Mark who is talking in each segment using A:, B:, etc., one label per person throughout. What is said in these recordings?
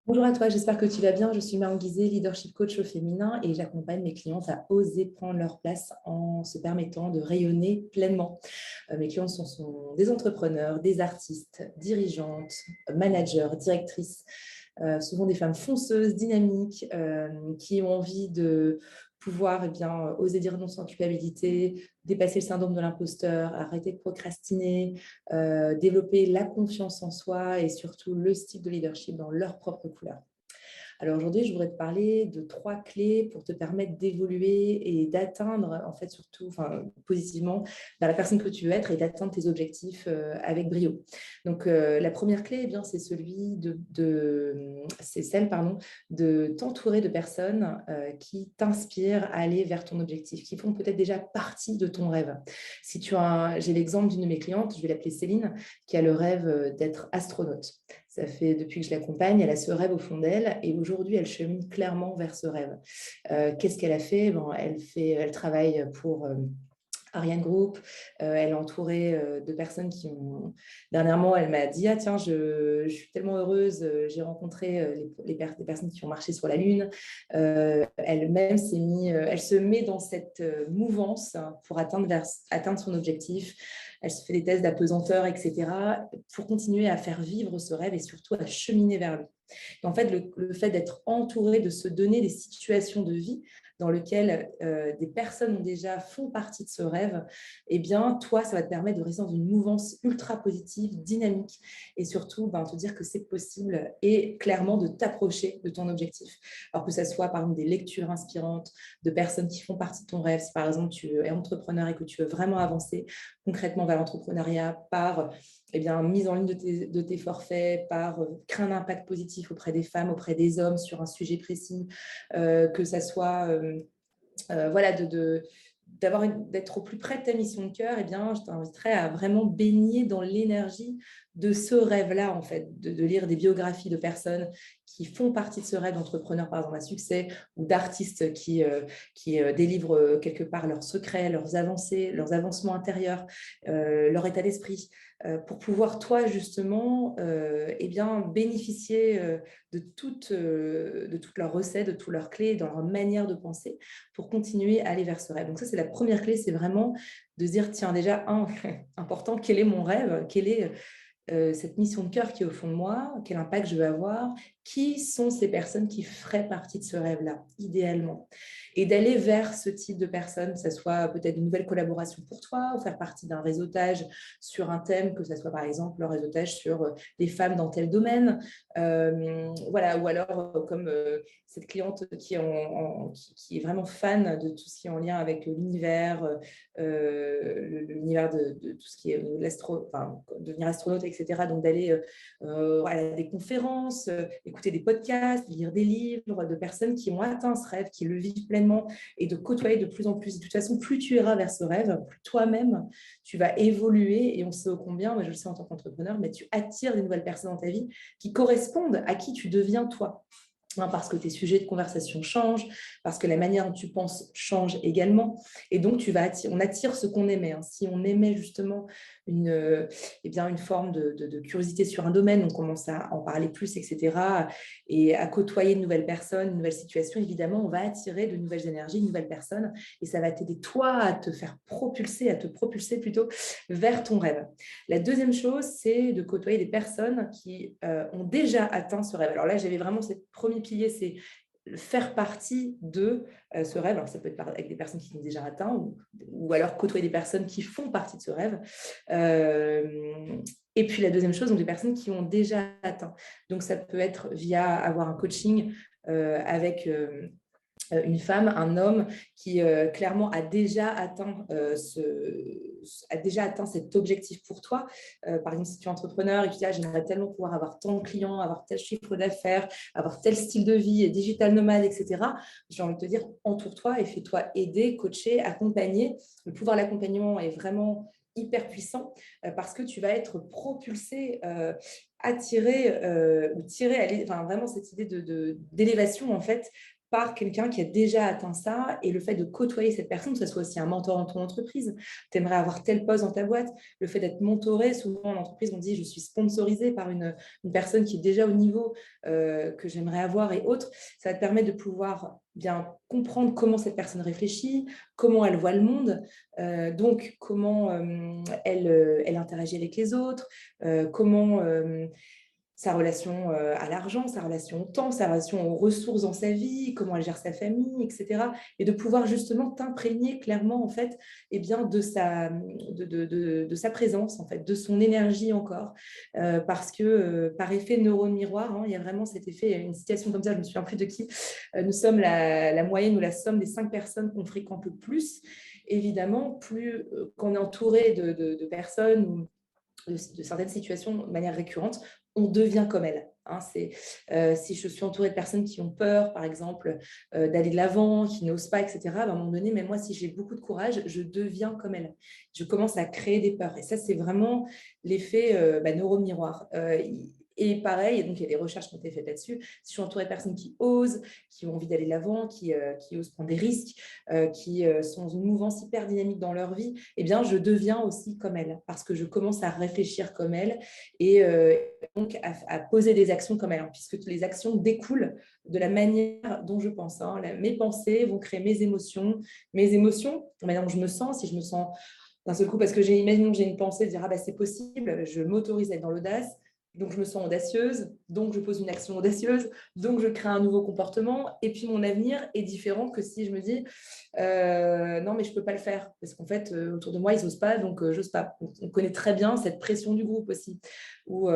A: Bonjour à toi, j'espère que tu vas bien. Je suis Marion Guizet, leadership coach au féminin et j'accompagne mes clientes à oser prendre leur place en se permettant de rayonner pleinement. Mes clientes sont des entrepreneurs, des artistes, dirigeantes, managers, directrices, souvent des femmes fonceuses, dynamiques, qui ont envie de pouvoir oser dire non sans culpabilité, dépasser le syndrome de l'imposteur, arrêter de procrastiner, développer la confiance en soi et surtout le style de leadership dans leur propre couleur. Alors aujourd'hui, je voudrais te parler de 3 clés pour te permettre d'évoluer et d'atteindre, en fait, surtout, positivement, vers la personne que tu veux être et d'atteindre tes objectifs avec brio. Donc, la première clé, c'est c'est celle, de t'entourer de personnes qui t'inspirent à aller vers ton objectif, qui font peut-être déjà partie de ton rêve. Si j'ai l'exemple d'une de mes clientes, je vais l'appeler Céline, qui a le rêve d'être astronaute. Ça fait depuis que je l'accompagne, elle a ce rêve au fond d'elle et aujourd'hui, elle chemine clairement vers ce rêve. Qu'est-ce qu'elle a fait? Elle travaille pour Ariane Group. Elle est entourée de personnes qui ont… Dernièrement, elle m'a dit, ah tiens, je suis tellement heureuse, j'ai rencontré des personnes qui ont marché sur la Lune. Elle-même elle se met dans cette mouvance pour atteindre son objectif. Elle se fait des tests d'apesanteur, etc., pour continuer à faire vivre ce rêve et surtout à cheminer vers lui. Et en fait, le fait d'être entouré, de se donner des situations de vie dans lesquelles des personnes déjà font partie de ce rêve, eh bien, toi, ça va te permettre de rester dans une mouvance ultra positive, dynamique, et surtout te dire que c'est possible et clairement de t'approcher de ton objectif. Alors que ça soit, par exemple, des lectures inspirantes de personnes qui font partie de ton rêve. Si, par exemple, tu es entrepreneur et que tu veux vraiment avancer concrètement vers l'entrepreneuriat par mise en ligne de tes forfaits, par créer un impact positif auprès des femmes, auprès des hommes sur un sujet précis, que ça soit voilà, d'être au plus près de ta mission de cœur, je t'inviterais à vraiment baigner dans l'énergie de ce rêve-là, en fait, de lire des biographies de personnes qui font partie de ce rêve d'entrepreneurs, par exemple, à succès, ou d'artistes qui délivrent quelque part leurs secrets, leurs avancées, leurs avancements intérieurs, leur état d'esprit, pour pouvoir, toi, justement, bénéficier de toutes leurs recettes, de toutes leurs clés, dans leur manière de penser, pour continuer à aller vers ce rêve. Donc ça, c'est la première clé, c'est vraiment de se dire, tiens, déjà, important, quel est mon rêve? Quelle est cette mission de cœur qui est au fond de moi? Quel impact je veux avoir? Qui sont ces personnes qui feraient partie de ce rêve-là, idéalement? Et d'aller vers ce type de personnes, que ce soit peut-être une nouvelle collaboration pour toi, ou faire partie d'un réseautage sur un thème, que ce soit par exemple le réseautage sur les femmes dans tel domaine, voilà, ou alors comme cette cliente qui est vraiment fan de tout ce qui est en lien avec l'univers, l'univers de tout ce qui est devenir astronaute, etc. Donc d'aller à des conférences, écouter des podcasts, lire des livres de personnes qui ont atteint ce rêve, qui le vivent pleinement et de côtoyer de plus en plus. De toute façon, plus tu iras vers ce rêve, plus toi-même, tu vas évoluer et on sait ô combien, moi je le sais en tant qu'entrepreneur, mais tu attires des nouvelles personnes dans ta vie qui correspondent à qui tu deviens toi. Parce que tes sujets de conversation changent, parce que la manière dont tu penses change également. Et donc, on attire ce qu'on aimait. Si on aimait justement une forme de curiosité sur un domaine, on commence à en parler plus, etc. Et à côtoyer de nouvelles personnes, de nouvelles situations, évidemment, on va attirer de nouvelles énergies, de nouvelles personnes. Et ça va t'aider, toi, à te propulser plutôt vers ton rêve. La deuxième chose, c'est de côtoyer des personnes qui ont déjà atteint ce rêve. Alors là, j'avais vraiment ce premier pilier, c'est faire partie de ce rêve. Alors ça peut être avec des personnes qui l'ont déjà atteint ou alors côtoyer des personnes qui font partie de ce rêve. Et puis la deuxième chose, donc des personnes qui ont déjà atteint. Donc ça peut être via avoir un coaching avec… une femme, un homme qui clairement a déjà atteint cet objectif pour toi. Par exemple, si tu es entrepreneur et que tu dis, ah, j'aimerais tellement pouvoir avoir tant de clients, avoir tel chiffre d'affaires, avoir tel style de vie, digital nomade, etc. J'ai envie de te dire, entoure-toi et fais-toi aider, coacher, accompagner. Le pouvoir de l'accompagnement est vraiment hyper puissant parce que tu vas être propulsé, attiré ou tiré, vraiment cette idée d'élévation en fait par quelqu'un qui a déjà atteint ça, et le fait de côtoyer cette personne, que ce soit aussi un mentor dans ton entreprise, tu aimerais avoir tel poste dans ta boîte, le fait d'être mentoré, souvent en entreprise, on dit je suis sponsorisée par une personne qui est déjà au niveau que j'aimerais avoir et autres, ça va te permettre de pouvoir bien comprendre comment cette personne réfléchit, comment elle voit le monde, donc comment elle interagit avec les autres, comment sa relation à l'argent, sa relation au temps, sa relation aux ressources dans sa vie, comment elle gère sa famille, etc. Et de pouvoir justement t'imprégner clairement en fait, eh bien, de sa présence, en fait, de son énergie encore. Parce que par effet neurone miroir, hein, il y a vraiment cet effet, une citation comme ça, je ne me souviens plus de qui, nous sommes la moyenne ou la somme des 5 personnes qu'on fréquente le plus. Évidemment, plus qu'on est entouré de personnes ou de certaines situations de manière récurrente, on devient comme elle. Hein, si je suis entourée de personnes qui ont peur, par exemple, d'aller de l'avant, qui n'osent pas, etc., à un moment donné, même moi, si j'ai beaucoup de courage, je deviens comme elle. Je commence à créer des peurs. Et ça, c'est vraiment l'effet neuro-miroir. Et pareil, donc il y a des recherches qui ont été faites là-dessus. Si je suis entourée de personnes qui osent, qui ont envie d'aller de l'avant, qui osent prendre des risques, qui sont dans une mouvance hyper dynamique dans leur vie, eh bien, je deviens aussi comme elle, parce que je commence à réfléchir comme elle et donc à poser des actions comme elle, hein, puisque les actions découlent de la manière dont je pense. Hein. Mes pensées vont créer mes émotions, la manière dont je me sens, si je me sens d'un seul coup, parce que imaginons que j'ai une pensée de dire ah bah, c'est possible, je m'autorise à être dans l'audace, donc je me sens audacieuse, donc je pose une action audacieuse, donc je crée un nouveau comportement, et puis mon avenir est différent que si je me dis non mais je ne peux pas le faire, parce qu'en fait autour de moi ils n'osent pas, donc j'ose pas. On connaît très bien cette pression du groupe aussi, où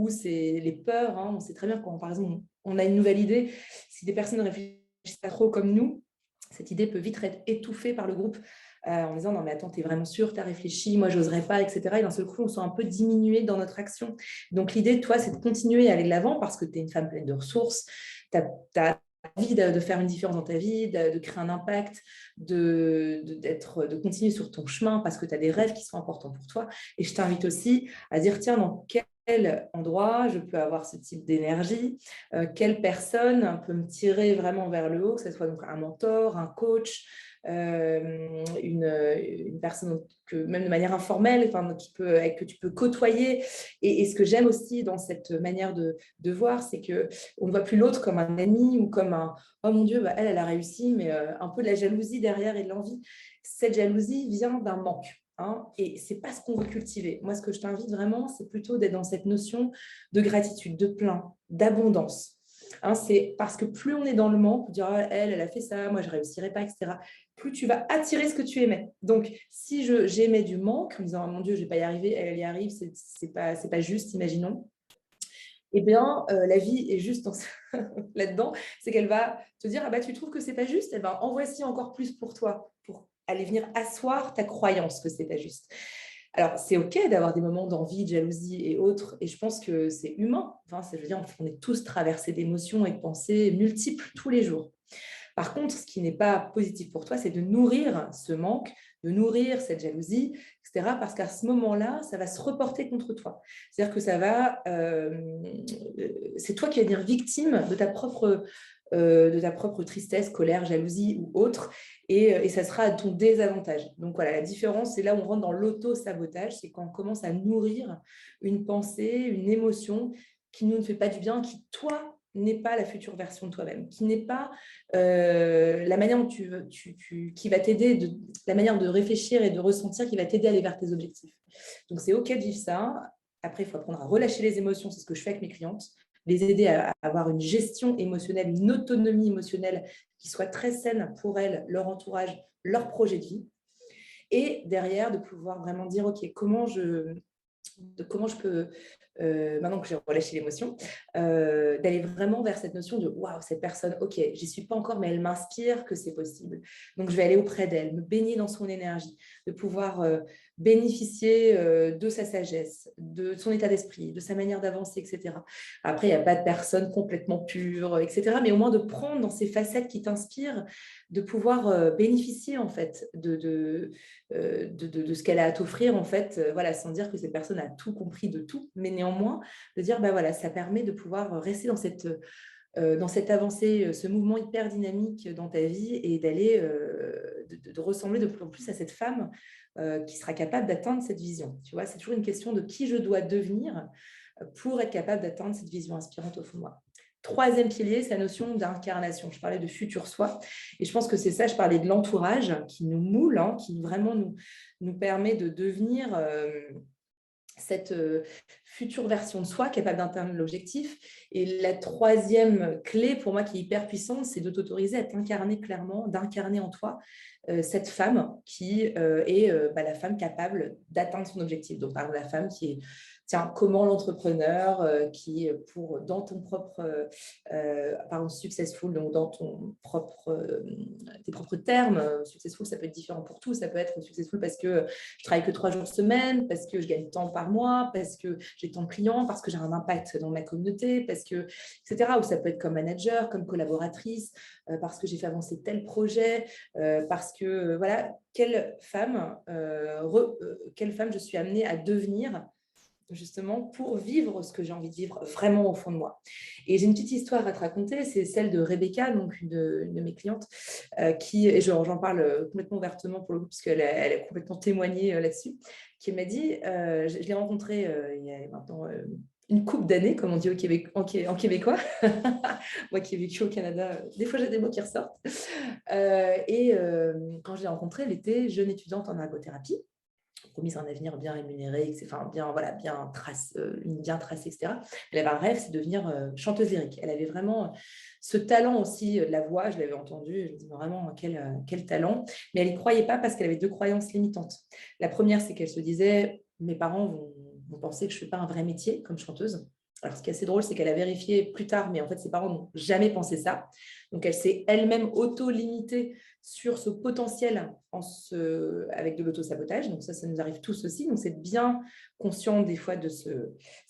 A: c'est les peurs, hein, on sait très bien quand par exemple on a une nouvelle idée, si des personnes ne réfléchissent pas trop comme nous, cette idée peut vite être étouffée par le groupe en disant non mais attends, t'es vraiment sûr, t'as réfléchi, moi j'oserais pas, etc. Et d'un seul coup, on se sent un peu diminué dans notre action. Donc l'idée, toi, c'est de continuer à aller de l'avant parce que tu es une femme pleine de ressources, tu as envie de faire une différence dans ta vie, de créer un impact, de continuer sur ton chemin parce que tu as des rêves qui sont importants pour toi. Et je t'invite aussi à dire, tiens, dans quel endroit je peux avoir ce type d'énergie, quelle personne peut me tirer vraiment vers le haut, que ce soit donc un mentor, un coach, une personne que, même de manière informelle, enfin, que tu peux côtoyer. Et ce que j'aime aussi dans cette manière de voir, c'est qu'on ne voit plus l'autre comme un ami ou comme un « oh mon Dieu, bah, elle a réussi », mais un peu de la jalousie derrière et de l'envie. Cette jalousie vient d'un manque. Hein, et ce n'est pas ce qu'on veut cultiver. Moi, ce que je t'invite vraiment, c'est plutôt d'être dans cette notion de gratitude, de plein, d'abondance. Hein, c'est parce que plus on est dans le manque, on dira elle a fait ça, moi je ne réussirai pas, etc. Plus tu vas attirer ce que tu aimais. Donc, si j'aimais du manque, en me disant oh, mon Dieu, je ne vais pas y arriver, elle y arrive, c'est pas juste, imaginons. Eh bien, la vie est juste là-dedans, c'est qu'elle va te dire ah bah tu trouves que c'est pas juste, eh ben en voici encore plus pour toi, pour aller venir asseoir ta croyance que c'est pas juste. Alors, c'est OK d'avoir des moments d'envie, de jalousie et autres, et je pense que c'est humain. Enfin, ça veut dire on est tous traversés d'émotions et de pensées multiples tous les jours. Par contre, ce qui n'est pas positif pour toi, c'est de nourrir ce manque, de nourrir cette jalousie, etc. Parce qu'à ce moment-là, ça va se reporter contre toi. C'est-à-dire que c'est toi qui vas devenir victime de ta propre tristesse, colère, jalousie ou autre, et ça sera à ton désavantage. Donc voilà, la différence, c'est là où on rentre dans l'auto-sabotage, c'est quand on commence à nourrir une pensée, une émotion qui nous ne fait pas du bien, qui, toi, n'est pas la future version de toi-même, qui n'est pas la manière dont qui va t'aider, la manière de réfléchir et de ressentir qui va t'aider à aller vers tes objectifs. Donc, c'est OK de vivre ça. Après, il faut apprendre à relâcher les émotions. C'est ce que je fais avec mes clientes. Les aider à avoir une gestion émotionnelle, une autonomie émotionnelle qui soit très saine pour elles, leur entourage, leur projet de vie. Et derrière, de pouvoir vraiment dire, OK, comment je peux, maintenant que j'ai relâché l'émotion, d'aller vraiment vers cette notion de waouh, cette personne, ok, j'y suis pas encore, mais elle m'inspire que c'est possible. Donc, je vais aller auprès d'elle, me baigner dans son énergie, de pouvoir bénéficier de sa sagesse, de son état d'esprit, de sa manière d'avancer, etc. Après, il n'y a pas de personne complètement pure, etc. Mais au moins de prendre dans ces facettes qui t'inspirent, de pouvoir bénéficier en fait de ce qu'elle a à t'offrir, en fait, voilà, sans dire que cette personne a tout compris de tout, mais néanmoins, de dire, bah voilà, ça permet de pouvoir rester dans cette dans cette avancée, ce mouvement hyper dynamique dans ta vie et d'aller de ressembler de plus en plus à cette femme qui sera capable d'atteindre cette vision. Tu vois, c'est toujours une question de qui je dois devenir pour être capable d'atteindre cette vision inspirante au fond de moi. Troisième pilier, c'est la notion d'incarnation. Je parlais de futur soi. Et je pense que c'est ça, je parlais de l'entourage qui nous moule, hein, qui vraiment nous permet de devenir cette future version de soi capable d'atteindre l'objectif. Et la troisième clé pour moi qui est hyper puissante, c'est de t'autoriser à t'incarner clairement, d'incarner en toi cette femme qui est la femme capable d'atteindre son objectif. Donc, par exemple, la femme qui est, tiens, comment l'entrepreneur qui, dans ton propre, par exemple, successful, donc dans tes propres termes, successful, ça peut être différent pour tout. Ça peut être successful parce que je travaille que 3 jours semaine, parce que je gagne tant par mois, parce que j'ai tant de clients, parce que j'ai un impact dans ma communauté, parce que, etc. Ou ça peut être comme manager, comme collaboratrice, parce que j'ai fait avancer tel projet, parce que, voilà, quelle femme je suis amenée à devenir justement pour vivre ce que j'ai envie de vivre vraiment au fond de moi. Et j'ai une petite histoire à te raconter, c'est celle de Rebecca, donc une de mes clientes, et j'en parle complètement ouvertement pour le coup, puisqu'elle elle a complètement témoigné là-dessus, qui m'a dit, je l'ai rencontrée il y a maintenant une couple d'années, comme on dit en québécois. Moi qui ai vécu au Canada, des fois j'ai des mots qui ressortent. Quand je l'ai rencontrée, elle était jeune étudiante en ergothérapie, promise un avenir bien rémunéré, enfin, bien, voilà, bien tracée, etc. Elle avait un rêve, c'est de devenir chanteuse lyrique. Elle avait vraiment ce talent aussi de la voix, je l'avais entendu, je me disais vraiment quel talent, mais elle n'y croyait pas parce qu'elle avait 2 croyances limitantes. La première, c'est qu'elle se disait, mes parents vont penser que je ne fais pas un vrai métier comme chanteuse. Alors, ce qui est assez drôle, c'est qu'elle a vérifié plus tard, mais en fait, ses parents n'ont jamais pensé ça. Donc, elle s'est elle-même auto-limitée sur ce potentiel avec de l'auto-sabotage. Donc, ça nous arrive tous aussi. Donc, c'est bien conscient des fois de ce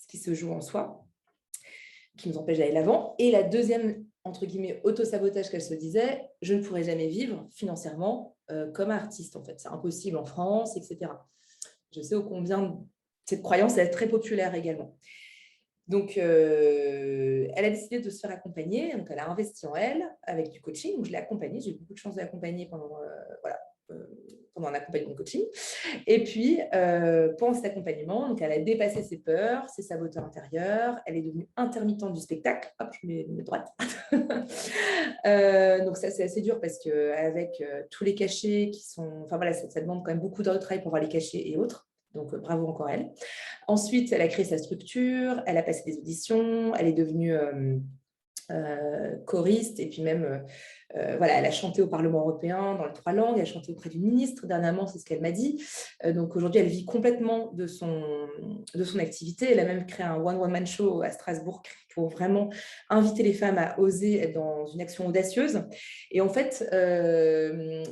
A: qui se joue en soi, qui nous empêche d'aller l'avant. Et la deuxième, entre guillemets, auto-sabotage qu'elle se disait, je ne pourrai jamais vivre financièrement comme artiste, en fait. C'est impossible en France, etc. Je sais ô combien cette croyance est très populaire également. Donc, elle a décidé de se faire accompagner. Donc, elle a investi en elle avec du coaching. Donc, je l'ai accompagnée. J'ai eu beaucoup de chance de l'accompagner pendant un accompagnement de coaching. Et puis, pendant cet accompagnement, donc, elle a dépassé ses peurs, ses saboteurs intérieurs. Elle est devenue intermittente du spectacle. Hop, je mets droite. Donc, ça, c'est assez dur parce qu'avec tous les cachets qui sont... Enfin, voilà, ça demande quand même beaucoup d'heures de travail pour voir les cachets et autres. Donc, bravo encore elle. Ensuite, elle a créé sa structure, elle a passé des auditions, elle est devenue choriste et puis même, voilà, elle a chanté au Parlement européen dans les 3 langues, elle a chanté auprès du ministre dernièrement, c'est ce qu'elle m'a dit. Donc aujourd'hui, elle vit complètement de son activité. Elle a même créé un one-woman show à Strasbourg pour vraiment inviter les femmes à oser être dans une action audacieuse. Et en fait,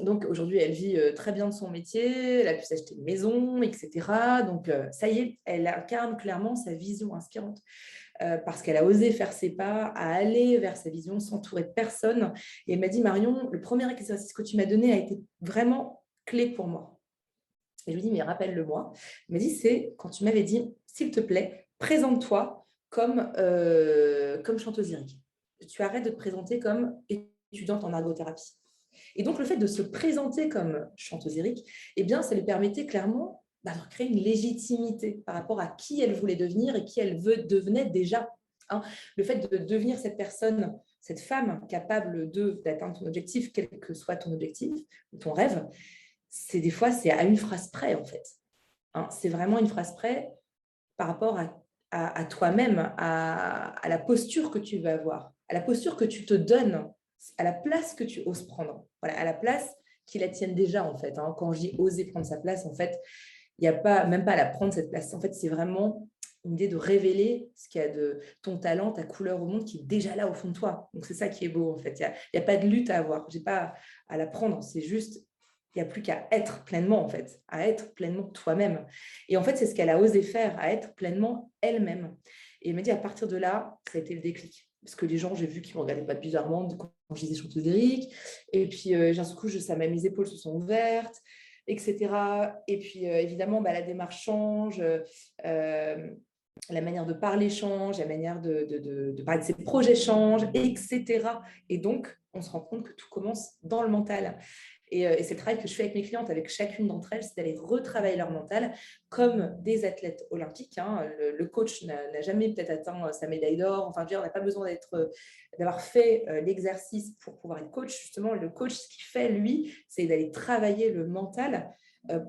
A: donc aujourd'hui, elle vit très bien de son métier, elle a pu s'acheter une maison, etc. Donc ça y est, elle incarne clairement sa vision inspirante. Parce qu'elle a osé faire ses pas, à aller vers sa vision, s'entourer de personne. Et elle m'a dit, Marion, le premier exercice que tu m'as donné a été vraiment clé pour moi. Et je lui dis, mais rappelle-le-moi. Elle m'a dit, c'est quand tu m'avais dit, s'il te plaît, présente-toi comme chanteuse lyrique. Tu arrêtes de te présenter comme étudiante en ergothérapie. Et donc, le fait de se présenter comme chanteuse lyrique, eh bien, ça lui permettait clairement de créer une légitimité par rapport à qui elle voulait devenir et qui elle devenait déjà. Hein. Le fait de devenir cette personne, cette femme capable d'atteindre ton objectif, quel que soit ton objectif ou ton rêve, des fois, c'est à une phrase près, en fait. Hein. C'est vraiment une phrase près par rapport à toi-même, à la posture que tu vas avoir, à la posture que tu te donnes, à la place que tu oses prendre, voilà, à la place qui la tienne déjà, en fait. Hein. Quand je dis oser prendre sa place, en fait, il n'y a même pas à la prendre, cette place. En fait, c'est vraiment une idée de révéler ce qu'il y a de ton talent, ta couleur au monde qui est déjà là au fond de toi. Donc, c'est ça qui est beau, en fait. Il n'y a pas de lutte à avoir. Je n'ai pas à la prendre. C'est juste, il n'y a plus qu'à être pleinement, en fait, à être pleinement toi-même. Et en fait, c'est ce qu'elle a osé faire, à être pleinement elle-même. Et elle m'a dit, à partir de là, ça a été le déclic. Parce que les gens, j'ai vu qu'ils me regardaient pas bizarrement quand je disais chanteuse lyrique. Et puis, d'un coup, mes épaules se sont ouvertes, etc. Et puis, évidemment, la démarche change. la manière de parler change, la manière de parler de ses projets change, etc. Et donc, on se rend compte que tout commence dans le mental. Et c'est le travail que je fais avec mes clientes, avec chacune d'entre elles, c'est d'aller retravailler leur mental comme des athlètes olympiques. Hein. Le coach n'a jamais peut-être atteint sa médaille d'or. Enfin, je veux dire, on n'a pas besoin d'avoir fait l'exercice pour pouvoir être coach. Justement, le coach, ce qu'il fait, lui, c'est d'aller travailler le mental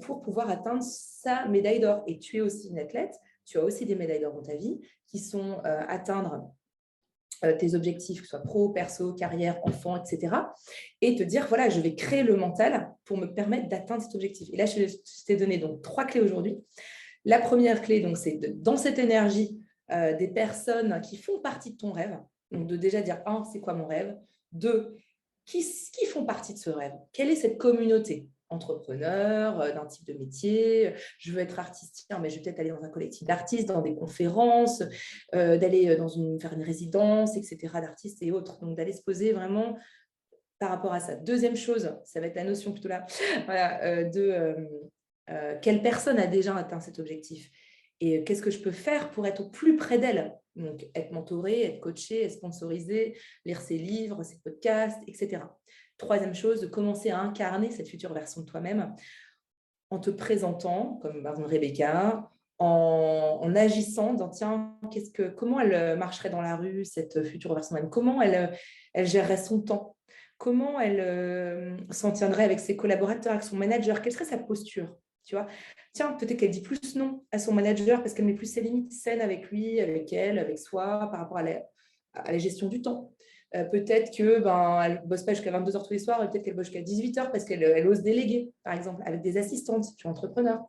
A: pour pouvoir atteindre sa médaille d'or. Et tu es aussi une athlète, tu as aussi des médailles d'or dans ta vie qui sont atteindre tes objectifs, que ce soit pro, perso, carrière, enfant, etc. Et te dire, voilà, je vais créer le mental pour me permettre d'atteindre cet objectif. Et là, je t'ai donné donc 3 clés aujourd'hui. La première clé, donc, c'est dans cette énergie des personnes qui font partie de ton rêve. Donc, de déjà dire, un, c'est quoi mon rêve? Deux, qui font partie de ce rêve? Quelle est cette communauté? Entrepreneur, d'un type de métier, je veux être artiste, mais je vais peut-être aller dans un collectif d'artistes, dans des conférences, d'aller faire une résidence, etc., d'artistes et autres. Donc, d'aller se poser vraiment par rapport à ça. Deuxième chose, ça va être la notion plutôt là, voilà, quelle personne a déjà atteint cet objectif et qu'est-ce que je peux faire pour être au plus près d'elle. Donc, être mentorée, être coachée, être sponsorisée, lire ses livres, ses podcasts, etc. Troisième chose, de commencer à incarner cette future version de toi-même en te présentant, comme par exemple Rebecca, en agissant, dans tiens, comment elle marcherait dans la rue, cette future version de même, comment elle gérerait son temps, comment elle s'en tiendrait avec ses collaborateurs, avec son manager, quelle serait sa posture, tu vois. Tiens, peut-être qu'elle dit plus non à son manager parce qu'elle met plus ses limites saines avec lui, avec elle, avec soi, par rapport à la gestion du temps. Peut-être que elle ne bosse pas jusqu'à 22h tous les soirs, et peut-être qu'elle bosse jusqu'à 18h parce qu'elle ose déléguer, par exemple, avec des assistantes, je suis entrepreneur.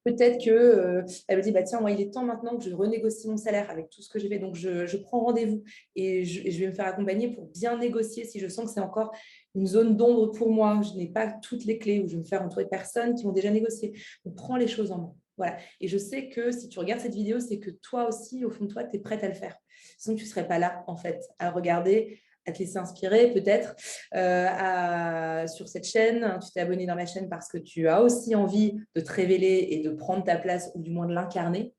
A: Peut-être qu'elle me dit, bah, tiens, moi, il est temps maintenant que je renégocie mon salaire avec tout ce que j'ai fait. Donc, je prends rendez-vous et je vais me faire accompagner pour bien négocier si je sens que c'est encore une zone d'ombre pour moi. Je n'ai pas toutes les clés ou je vais me faire entourer de personnes qui ont déjà négocié. Donc, prends les choses en main. Voilà. Et je sais que si tu regardes cette vidéo, c'est que toi aussi, au fond de toi, tu es prête à le faire. Sinon, tu ne serais pas là, en fait, à regarder, à te laisser inspirer peut-être sur cette chaîne. Tu t'es abonné dans ma chaîne parce que tu as aussi envie de te révéler et de prendre ta place ou du moins de l'incarner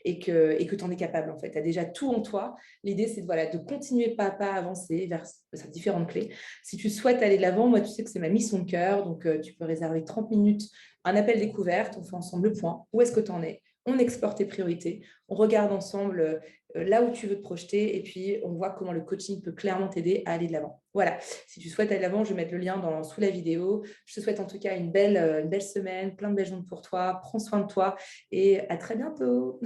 A: et que tu en es capable en fait. Tu as déjà tout en toi. L'idée, c'est de continuer pas à pas à avancer vers ces différentes clés. Si tu souhaites aller de l'avant, moi, tu sais que c'est ma mission de cœur. Donc, tu peux réserver 30 minutes, un appel découverte. On fait ensemble le point. Où est-ce que tu en es? On explore tes priorités. On regarde ensemble là où tu veux te projeter et puis on voit comment le coaching peut clairement t'aider à aller de l'avant. Voilà, si tu souhaites aller de l'avant, je vais mettre le lien sous la vidéo. Je te souhaite en tout cas une belle semaine, plein de belles journées pour toi. Prends soin de toi et à très bientôt.